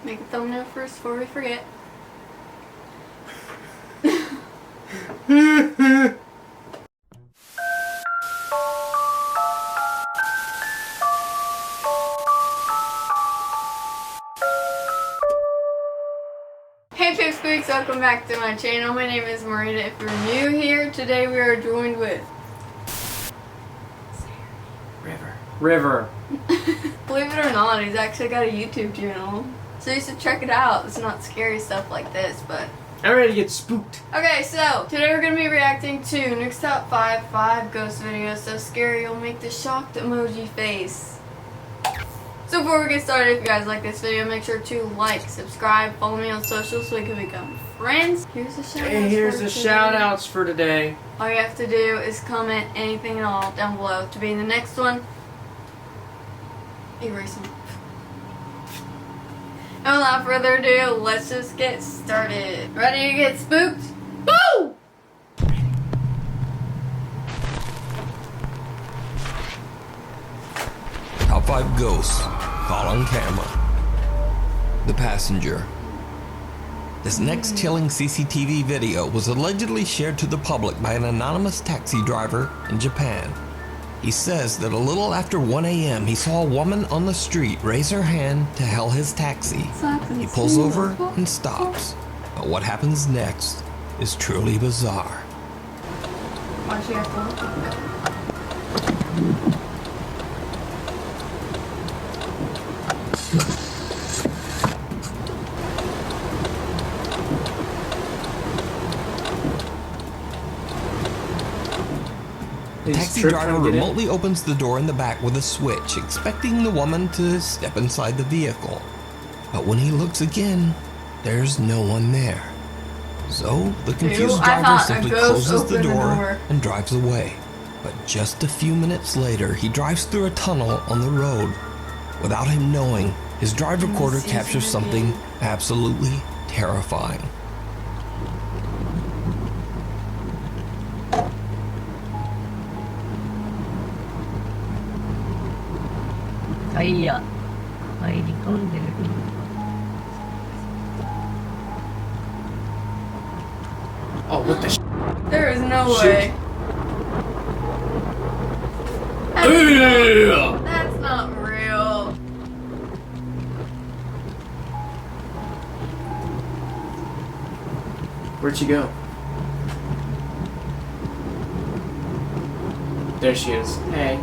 Make a thumbnail first before we forget. Hey Pipsqueaks, welcome back to my channel. My name is Miranda. If you're new here, today we are joined with River. Believe it or not, he's actually got a YouTube channel. So you should check it out. It's not scary stuff like this, but... I'm ready to get spooked. Okay, so today we're going to be reacting to Nuke's Top 5 ghost videos so scary you'll make the shocked emoji face. So before we get started, if you guys like this video, make sure to like, subscribe, follow me on social so we can become friends. Here's the shout outs. And here's the shout outs for today. All you have to do is comment anything at all down below to be in the next one. Erase them. And without further ado, let's just get started. Ready to get spooked? Boo! Top 5 ghosts caught on camera. The passenger. This next chilling CCTV video was allegedly shared to the public by an anonymous taxi driver in Japan. He says that a little after 1 a.m. he saw a woman on the street raise her hand to hail his taxi. He pulls over and stops. But what happens next is truly bizarre. Why'd you have to look like that? The taxi driver remotely opens the door in the back with a switch, expecting the woman to step inside the vehicle. But when he looks again, there's no one there. So the confused driver simply closes the door and drives away. But just a few minutes later, he drives through a tunnel on the road. Without him knowing, his drive recorder captures something absolutely terrifying. Oh, what the There is no way. That's not real. Where'd she go? There she is. Hey.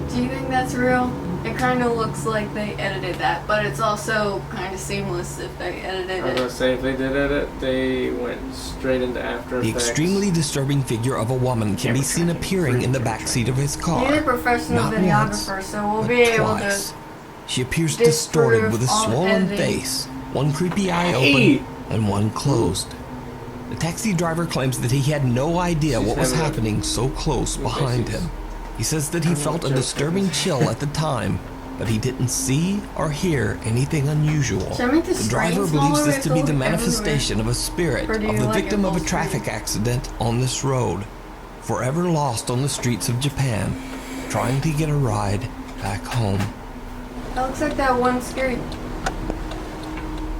Do you think that's real? It kind of looks like they edited that, but it's also kind of seamless if they edited I was it. gonna say, if they did edit, they went straight into After Effects. The extremely disturbing figure of a woman can be seen appearing in the backseat of his car. He's a professional videographer, so we'll be able to... She appears distorted with a swollen face, one creepy eye open and one closed. The taxi driver claims that he had no idea what was happening so close behind him. He says that he felt a disturbing chill at the time, but he didn't see or hear anything unusual. The driver believes this to be the manifestation of a spirit of the victim of a traffic accident on this road, forever lost on the streets of Japan, trying to get a ride back home. That looks like that one scary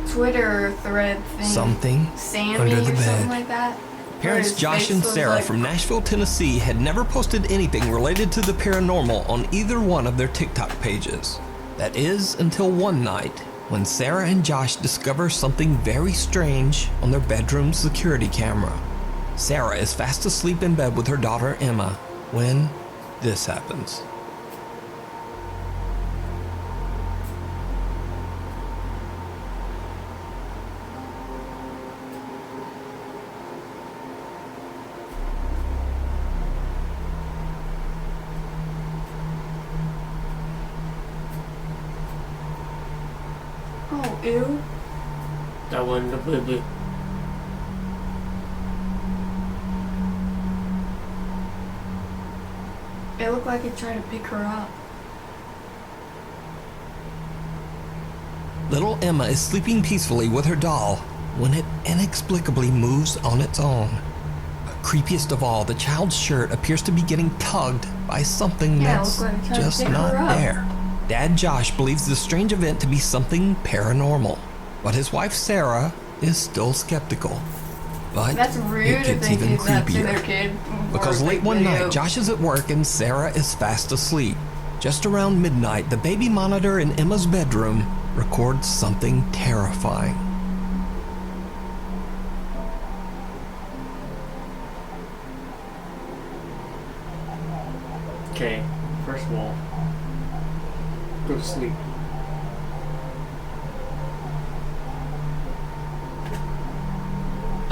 Twitter thread thing. Something Sammy under the or bed. something like that. Parents Josh and Sarah from Nashville, Tennessee had never posted anything related to the paranormal on either one of their TikTok pages. That is until one night when Sarah and Josh discover something very strange on their bedroom security camera. Sarah is fast asleep in bed with her daughter Emma when this happens. Oh, ew. That one, the boo-boo. It looked like he tried to pick her up. Little Emma is sleeping peacefully with her doll when it inexplicably moves on its own. But creepiest of all, the child's shirt appears to be getting tugged by something that's just not there. Dad Josh believes the strange event to be something paranormal, but his wife Sarah is still skeptical. But That's rude it if gets they even do that to their creepier. kid. Because late one night, Josh is at work and Sarah is fast asleep. Just around midnight, the baby monitor in Emma's bedroom records something terrifying. Okay, first of all, go to sleep.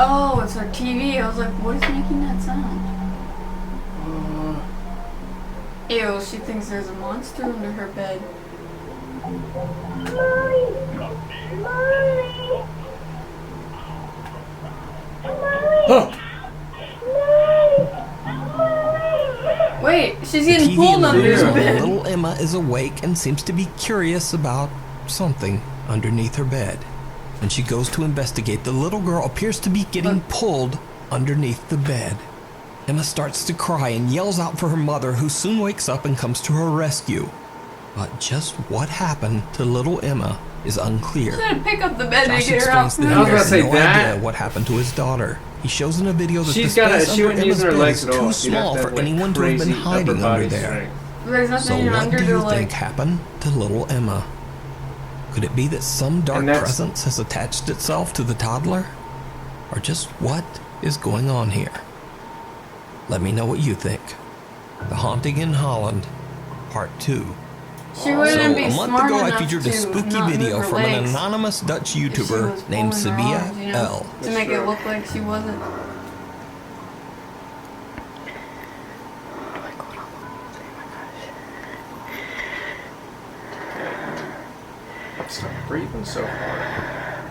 Oh, it's her TV. I was like, what is making that sound? Ew, she thinks there's a monster under her bed. Huh. Wait, she's The getting TV pulled in the under room her where bed. little Emma is awake and seems to be curious about something underneath her bed. When she goes to investigate, the little girl appears to be getting pulled underneath the bed. Emma starts to cry and yells out for her mother, who soon wakes up and comes to her rescue. But just what happened to little Emma is unclear. She had to pick up the bed Josh to get her out. explains that I was he gonna has say no that. idea what happened to his daughter. He shows in a video that She's the got space she under wouldn't Emma's use her bed legs is at all. too You'd small have to for have, like, anyone to have been crazy hiding upper body under there. strength. There's So nothing what under do the you like. think happened to little Emma? Could it be that some dark And that's- presence has attached itself to the toddler? Or just what is going on here? Let me know what you think. The Haunting in Holland, Part 2. She wouldn't be A month smart ago, I enough featured a to spooky not video move her from an legs anonymous Dutch if she was YouTuber named pulling her Sabia arms, you know, L. to That's make it true. look like she wasn't. Stop breathing so hard.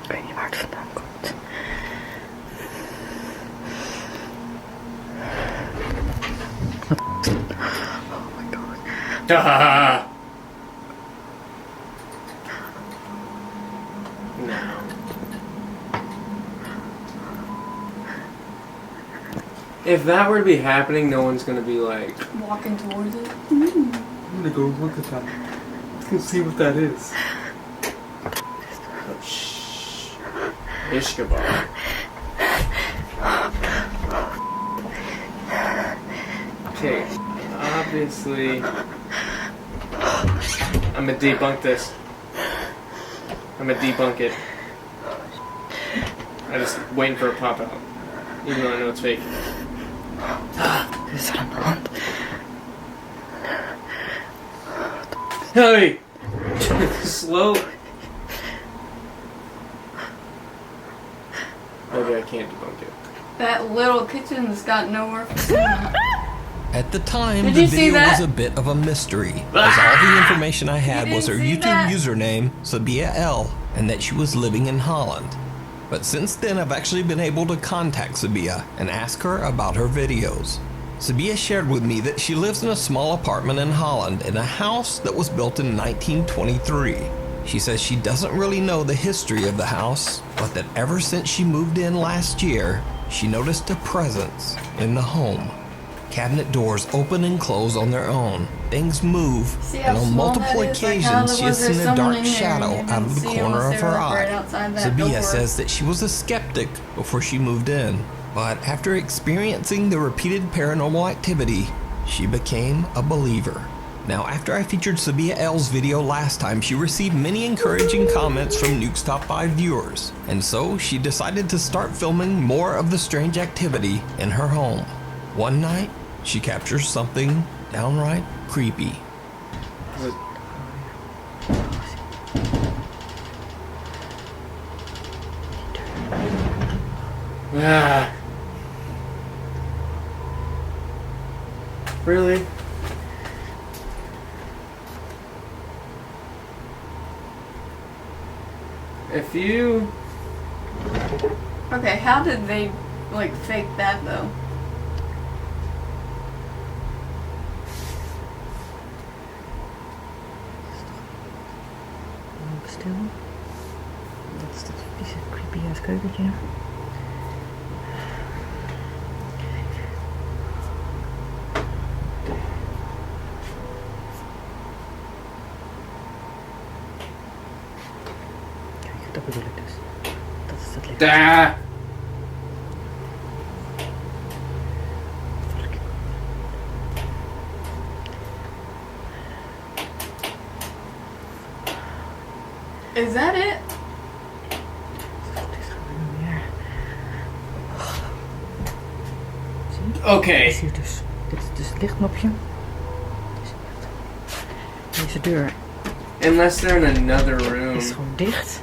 Ik weet niet waar het vandaan komt. Oh my god. Ah! No. If that were to be happening, no one's gonna be like, Walking towards it. I'm gonna go look at that. Let's see what that is. Oh, shh. Ishkabar. Okay, obviously, I'm gonna debunk this. I'm gonna debunk it. I'm just waiting for a pop out, even though I know it's fake. Is er aan de hand? Hey! Slow. Maybe I can't debunk it. That little kitchen's got nowhere for cinema. At the time, Did the you see video that? was a bit of a mystery, as all the information I had You was her didn't see YouTube that? username, Sabia L, and that she was living in Holland. But since then, I've actually been able to contact Sabia and ask her about her videos. Sabia shared with me that she lives in a small apartment in Holland in a house that was built in 1923. She says she doesn't really know the history of the house, but that ever since she moved in last year, she noticed a presence in the home. Cabinet doors open and close on their own. Things move, See how and on small multiple that is? Like, how occasions she was has there seen a someone dark in there shadow and you out of didn't the see corner unless of they her were right eye. outside that Sabia door? says that she was a skeptic before she moved in, but after experiencing the repeated paranormal activity, she became a believer. Now, after I featured Sabia L's video last time, she received many encouraging comments from Nuke's Top 5 viewers, and so she decided to start filming more of the strange activity in her home. One night, she captures something downright creepy. Is it- Ah. Really? If you... Okay, how did they like fake that though? Stil. Dat is dat vieze creepy ass keukentje. bedoel ik dus. Dat is het licht. Daar! Is that it? Dit gaan we nu weer. Zie je? Okay. Dit is hier dus. Dit is dus het lichtknopje. Deze deur Unless they're in another room. is gewoon dicht.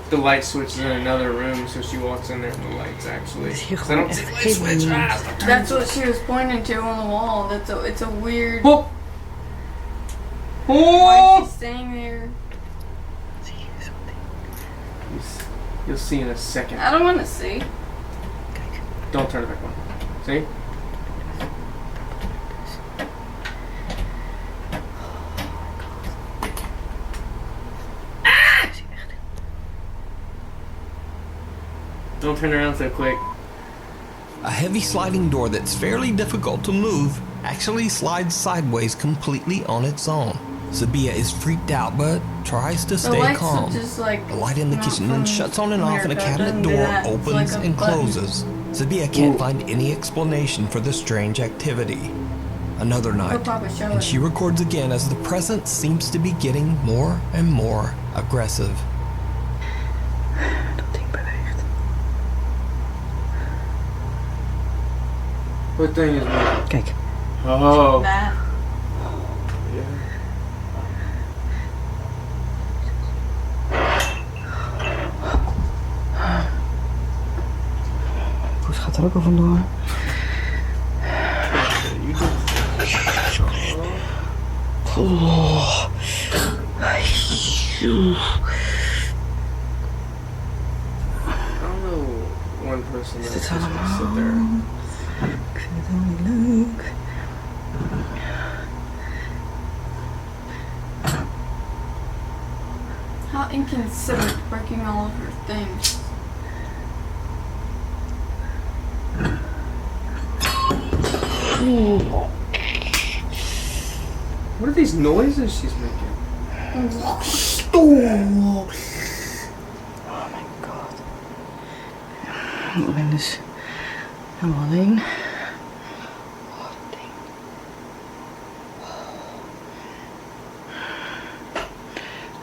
The light switch is in another room, so she walks in there and the lights actually. Dus hier 'Cause I don't gewoon see echt the light geen switch. moment. That's what she was pointing to on the wall. It's a weird. Whoop! Why Oh! is she staying there? Zie je zo'n ding? You'll see in a second. I don't want to see. Kijk. Don't turn it back on. See? Zie je echt. Don't turn around so quick. A heavy sliding door that's fairly difficult to move actually slides sideways completely on its own. Sabia is freaked out but tries to The stay lights calm. are just like. The light in the not kitchen from then shuts on and off and a America. cabinet Doesn't do door that. It's opens like a and button. closes. Sabia can't Ooh. find any explanation for the strange activity. Another He'll night, probably show and it. she records again as the presence seems to be getting more and more aggressive. Dat ding beweegt. What thing is moving? Kijk. Oh. That. Yeah. Poes gaat er ook al vandoor. You did. Oh. I don't know one person that's Is just dit gonna allemaal? sit there. Ik vind het helemaal niet leuk. How inconsiderate breaking all of her things. What are these noises she's making? Oh my god. Ik ben dus helemaal alleen. Oh, dat ding.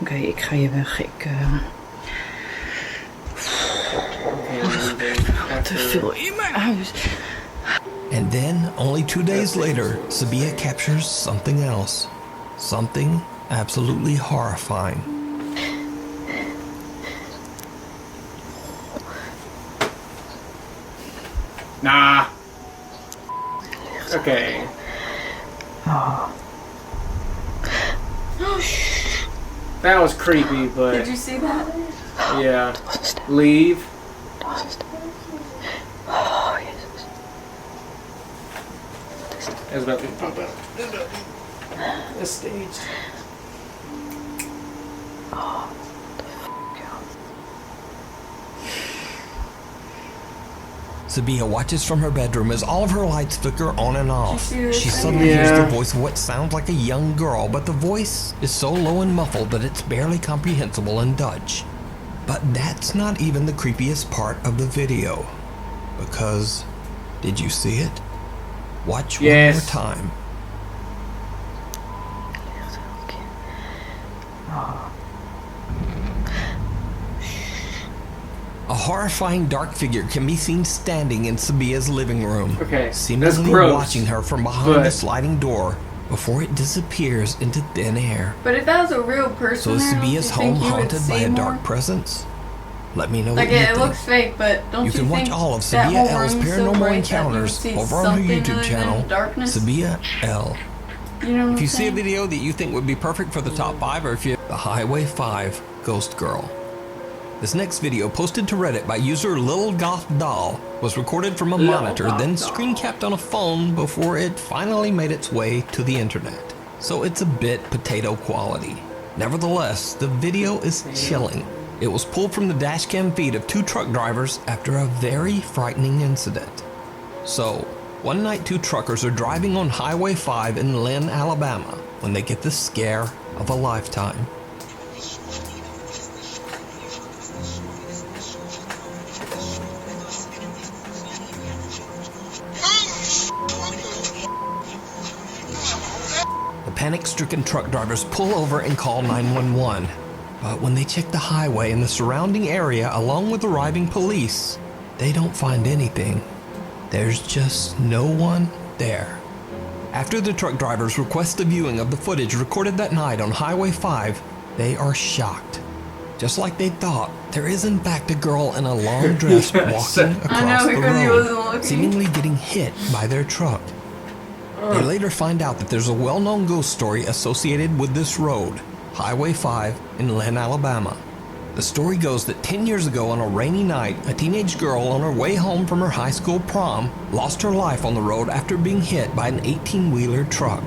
Oké, ik ga hier weg. Te veel in mijn huis. And then, only 2 days later, Sabia captures something else. Something absolutely horrifying. Nah. Okay. Oh, That was creepy, but Did you see that? yeah. dat was een stem. Leave. Dat was een stem. Oh, jezus. It's about to pop out. It's staged. Sabia watches from her bedroom as all of her lights flicker on and off. Did you see She this suddenly thing? hears Yeah. the voice of what sounds like a young girl, but the voice is so low and muffled that it's barely comprehensible in Dutch. But that's not even the creepiest part of the video. Because, did you see it? Watch Yes. one more time. Licht elke keer. Oh, A horrifying dark figure can be seen standing in Sabia's living room, Okay, that's seemingly gross, watching her from behind the but- sliding door before it disappears into thin air. But if that was a real So person is there, don't you Sabia's think home you would haunted by see a more? dark presence? Let me know Like what you it think. looks fake, but don't You you can watch think all of that Sabia whole L's room's so Paranormal bright that you would Encounters see over on her something YouTube other channel, than darkness? Sabia L. You know what If you I'm see a saying? video that you think would be perfect for the top 5, or if you the Highway 5 Ghost Girl. This next video, posted to Reddit by user Lil Goth Doll, was recorded from a Lil monitor, Goth then Doll. screen capped on a phone before it finally made its way to the internet. So it's a bit potato quality. Nevertheless, the video is chilling. It was pulled from the dashcam feed of 2 truck drivers after a very frightening incident. So, one night 2 truckers are driving on Highway 5 in Lynn, Alabama, when they get the scare of a lifetime. panic-stricken truck drivers pull over and call 911. But when they check the highway and the surrounding area along with arriving police, they don't find anything. There's just no one there. After the truck drivers request a viewing of the footage recorded that night on Highway 5, they are shocked. Just like they thought, there is in fact a girl in a long dress walking across the road, seemingly getting hit by their truck. They later find out that there's a well-known ghost story associated with this road, Highway 5 in Lynn, Alabama. The story goes that 10 years ago on a rainy night, a teenage girl on her way home from her high school prom lost her life on the road after being hit by an 18-wheeler truck.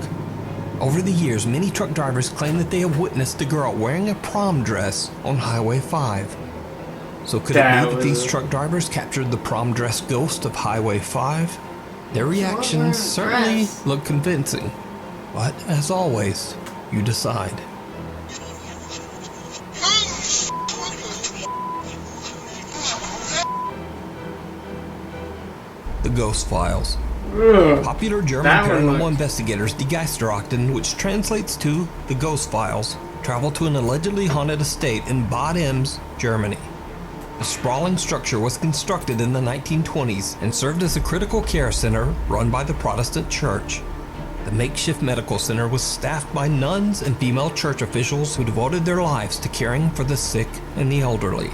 Over the years, many truck drivers claim that they have witnessed a girl wearing a prom dress on Highway 5. So could it be that these truck drivers captured the prom dress ghost of Highway 5? Their reactions certainly look convincing, but as always, you decide. The Ghost Files. Popular German paranormal investigators Die Geisterakten, which translates to The Ghost Files, travel to an allegedly haunted estate in Bad Ems, Germany. The sprawling structure was constructed in the 1920s and served as a critical care center run by the Protestant Church. The makeshift medical center was staffed by nuns and female church officials who devoted their lives to caring for the sick and the elderly.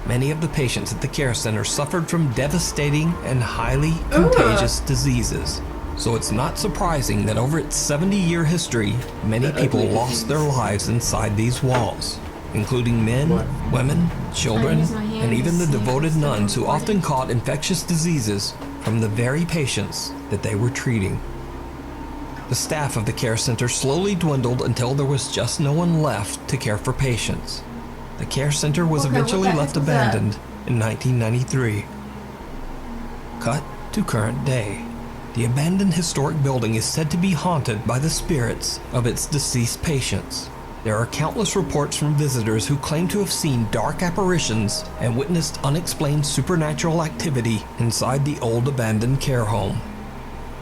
Many of the patients at the care center suffered from devastating and highly contagious diseases. So it's not surprising that over its 70-year history, many people lost their lives inside these walls, including men, women, children, and even the devoted nuns who often caught infectious diseases from the very patients that they were treating. The staff of the care center slowly dwindled until there was just no one left to care for patients. The care center was eventually left abandoned in 1993. Cut to current day. The abandoned historic building is said to be haunted by the spirits of its deceased patients. There are countless reports from visitors who claim to have seen dark apparitions and witnessed unexplained supernatural activity inside the old abandoned care home.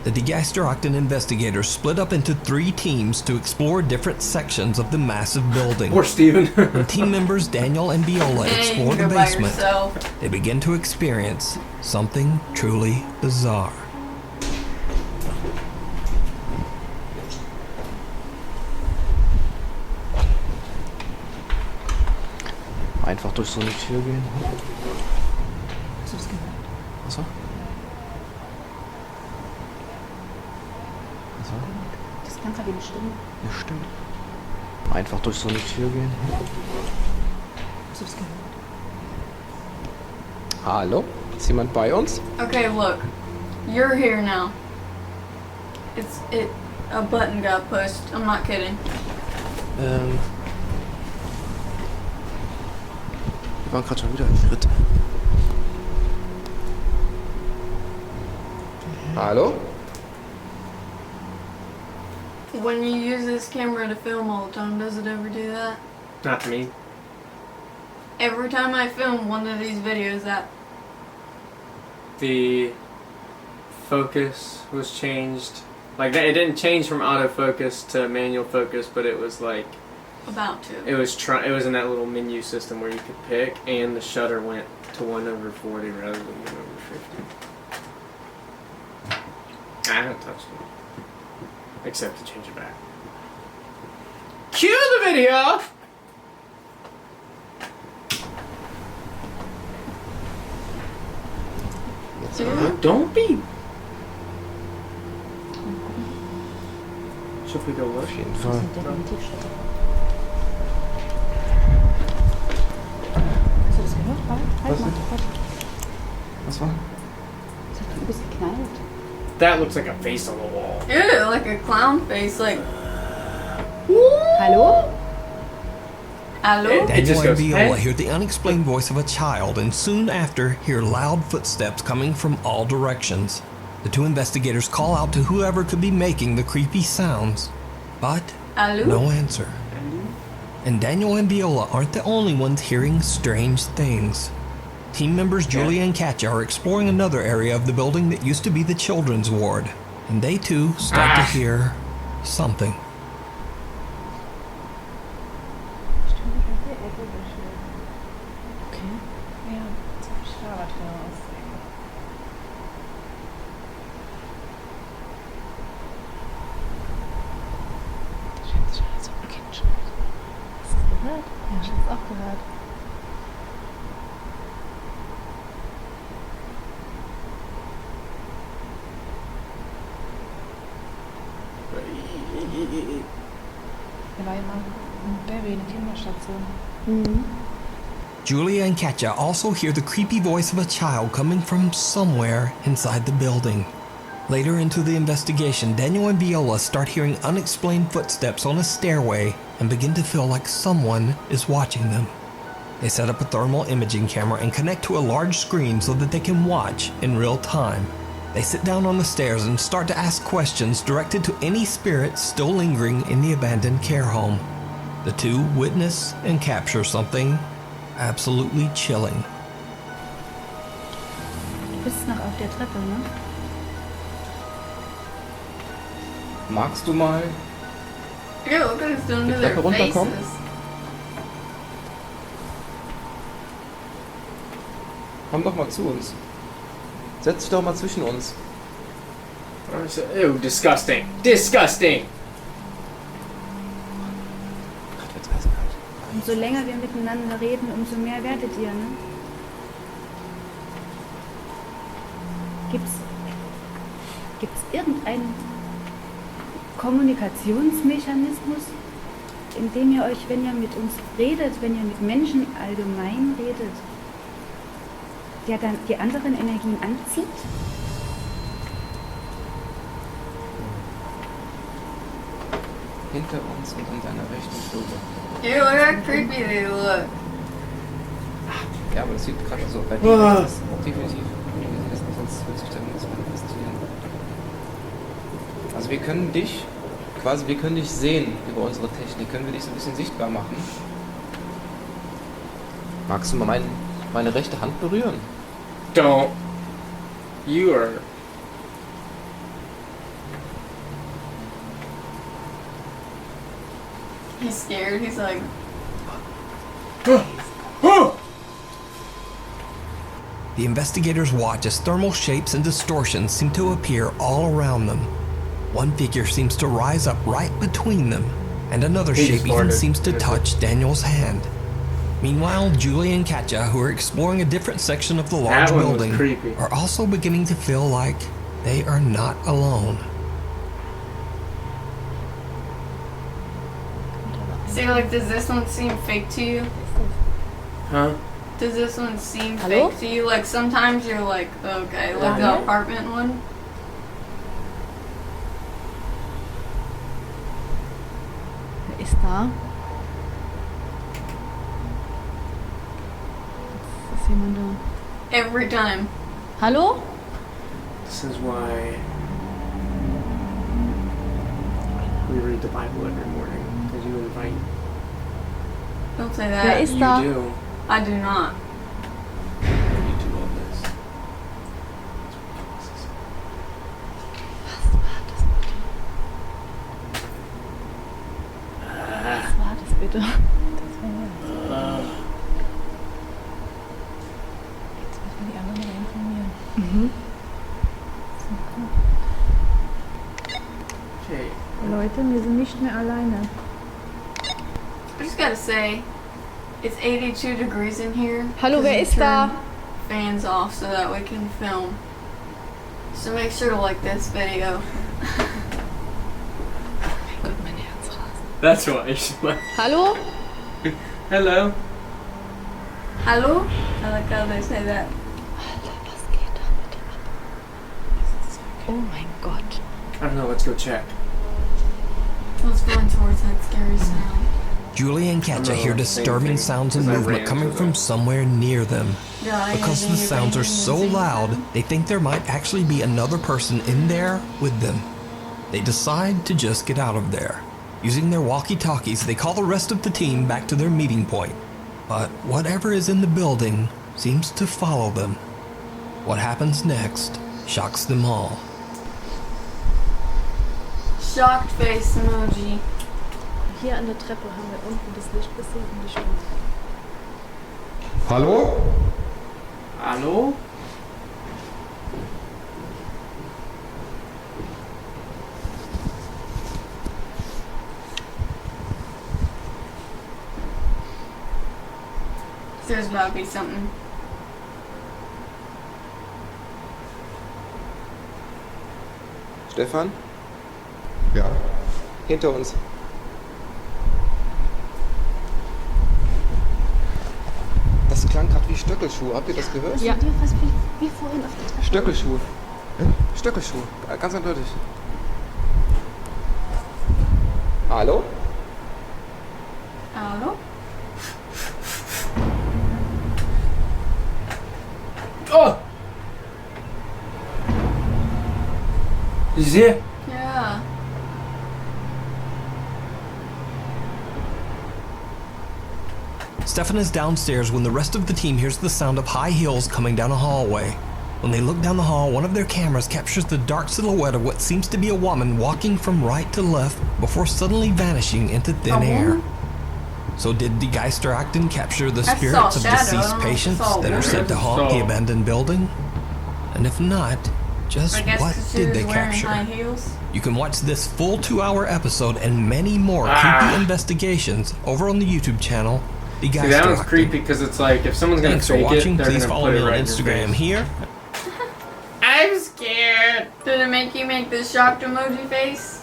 The Die Geisterakten investigators split up into 3 teams to explore different sections of the massive building. Poor Steven. When team members Daniel and Viola explore the basement, they begin to experience something truly bizarre. Einfach durch so eine Tür gehen. Was war? Das kann vergehen, stimmt. Ja, stimmt. Einfach durch so eine Tür gehen. Hast du das gehört? Hallo? Ist jemand bei uns? Okay, look. You're here now. A button got pushed. I'm not kidding. Wir waren gerade schon wieder im Schritt. Hallo? When you use this camera to film all the time, does it ever do that? Not me. Every time I film one of these videos, that The focus was changed. Like that, it didn't change from autofocus to manual focus, but it was like about to. it was in that little menu system where you could pick, and the shutter went to 1/40 rather than 1/50. I haven't touched it. Except to change it back. Cue the video! Don't be... Should we go look? Auf jeden Fall. Definitiv Schritte. Hast du das gehört? Halt mal. Was war? Du bist geknallt. That looks like a face on the wall. Ew, like a clown face, like. Hallo? Hello? It Daniel just and goes, Viola hey. hear the unexplained voice of a child and soon after hear loud footsteps coming from all directions. The 2 investigators call out to whoever could be making the creepy sounds, but Hello? no answer. And Daniel and Viola aren't the only ones hearing strange things. Team members Julia and Katja are exploring another area of the building that used to be the children's ward, and they too start to hear something. auch gehört. Der war ja mal ein Baby in der Kinderstation. Julia and Katja also hear the creepy voice of a child coming from somewhere inside the building. Later into the investigation, Daniel and Viola start hearing unexplained footsteps on a stairway and begin to feel like someone is watching them. They set up a thermal imaging camera and connect to a large screen so that they can watch in real time. They sit down on the stairs and start to ask questions directed to any spirits still lingering in the abandoned care home. The two witness and capture something absolutely chilling. Du bist noch auf der Treppe, ne? Magst du mal Ew, look what it's doing die to their Treppe runterkommen? faces. Komm doch mal zu uns. Setz dich doch mal zwischen uns. Ew, disgusting. Disgusting! Gott, wird's eiskalt. Umso länger wir miteinander reden, umso mehr werdet ihr, ne? Gibt's irgendeinen Kommunikationsmechanismus, in dem ihr euch, wenn ihr mit uns redet, wenn ihr mit Menschen allgemein redet, der dann die anderen Energien anzieht? Hinter uns und an deiner rechten Schulter. Ew, look how creepy they look. Ja, aber das sieht gerade so bei dir. Das ist definitiv. Sonst wird sich da irgendwas manifestieren. Also wir können dich sehen über unsere Technik. Können wir dich so ein bisschen sichtbar machen? Magst du mal meine rechte Hand berühren? Don't. You are. He's scared. He's like, The investigators watch as thermal shapes and distortions seem to appear all around them. One figure seems to rise up right between them, and another He shape just even farted. seems to touch Daniel's hand. Meanwhile, Julie and Katja, who are exploring a different section of the large That one was building, creepy. are also beginning to feel like they are not alone. see, like, does this one seem fake to you? Huh? Does this one seem Hello? fake to you? Like, sometimes you're like, okay, like the Hello? apartment one. Wer ist da? Jetzt ist jemand da. Every time. Hallo? This is why we read the Bible every morning. Because you invite. Don't say Wer that. ist You da? do. I do not. You do all this. Was war das bitte? Das war Jetzt müssen wir die anderen mal informieren. Okay. Leute, wir sind nicht mehr alleine. I just gotta say, it's 82 degrees in here. Hallo, 'cause wer we ist da? turned Fans off so that we can film. So make sure to like this video. Gott, mein Herz rast. That's why you should like. Hallo? Hello. Hello? I like how they say that. Alter, was geht da bitte ab? Oh mein Gott. I don't know. Let's go check. Let's run towards that scary sound. Julie and Katja I'm hear the disturbing same thing, sounds and 'cause I movement ran coming to from the- somewhere near them. Yeah, Because the sounds are so loud, they think there might actually be another person in there with them. They decide to just get out of there. Using their walkie-talkies, they call the rest of the team back to their meeting point. But whatever is in the building seems to follow them. What happens next shocks them all. Shocked face emoji. Hier an der Treppe haben wir unten das Licht gesehen und die Stimme. Hallo? Hallo? There's about to be something. Stefan? Ja. Hinter uns. Das klang gerade wie Stöckelschuhe. Habt ihr das gehört? Ja. Was wie vorhin auf der Treppe. Stöckelschuhe. Stöckelschuhe. Ganz eindeutig. Hallo? Hallo? Oh! You see it? Ja. Stefan is downstairs when the rest of the team hears the sound of high heels coming down a hallway. When they look down the hall, one of their cameras captures the dark silhouette of what seems to be a woman walking from right to left before suddenly vanishing into thin air. So did the Geisterakten capture the I spirits saw of shadow. I deceased don't know if patients I saw that are said to haunt the abandoned building? And if not, just I guess what 'cause she did was they wearing capture? high heels. You can watch this full 2-hour episode and many more creepy investigations over on the YouTube channel, The See, that one's Geisterakten. creepy because it's like if someone's gonna Thanks for fake watching. it, they're Please gonna follow put me it on right in Instagram your face. here. I'm scared. Did it make you make the shocked emoji face?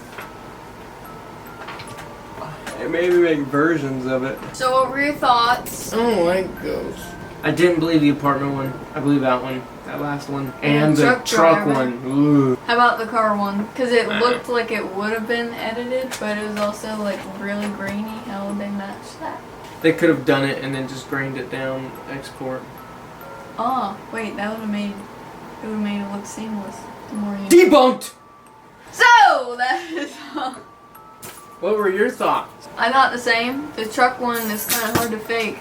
Maybe make versions of it. So what were your thoughts? I don't like ghosts. I didn't believe the apartment one. I believe that one. That last one. And the truck truck driver. one. Ooh. How about the car one? Because it looked like it would have been edited, but it was also like really grainy. How would they match that? They could have done it and then just grained it down, export. Oh, wait, that would have made it look seamless. The more you Debunked! So that is What were your thoughts? I thought the same. The truck one is kind of hard to fake.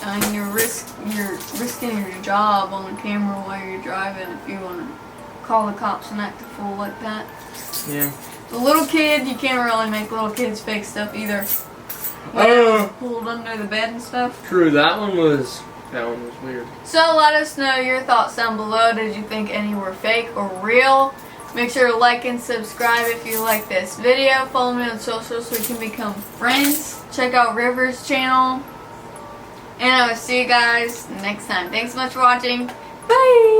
I mean, you're risking your job on the camera while you're driving if you want to call the cops and act a fool like that. Yeah. The little kid, you can't really make little kids fake stuff either. Pulled under the bed and stuff. True, that one was weird. So let us know your thoughts down below. Did you think any were fake or real? Make sure to like and subscribe if you like this video. Follow me on social so we can become friends. Check out River's channel. And I will see you guys next time. Thanks so much for watching. Bye!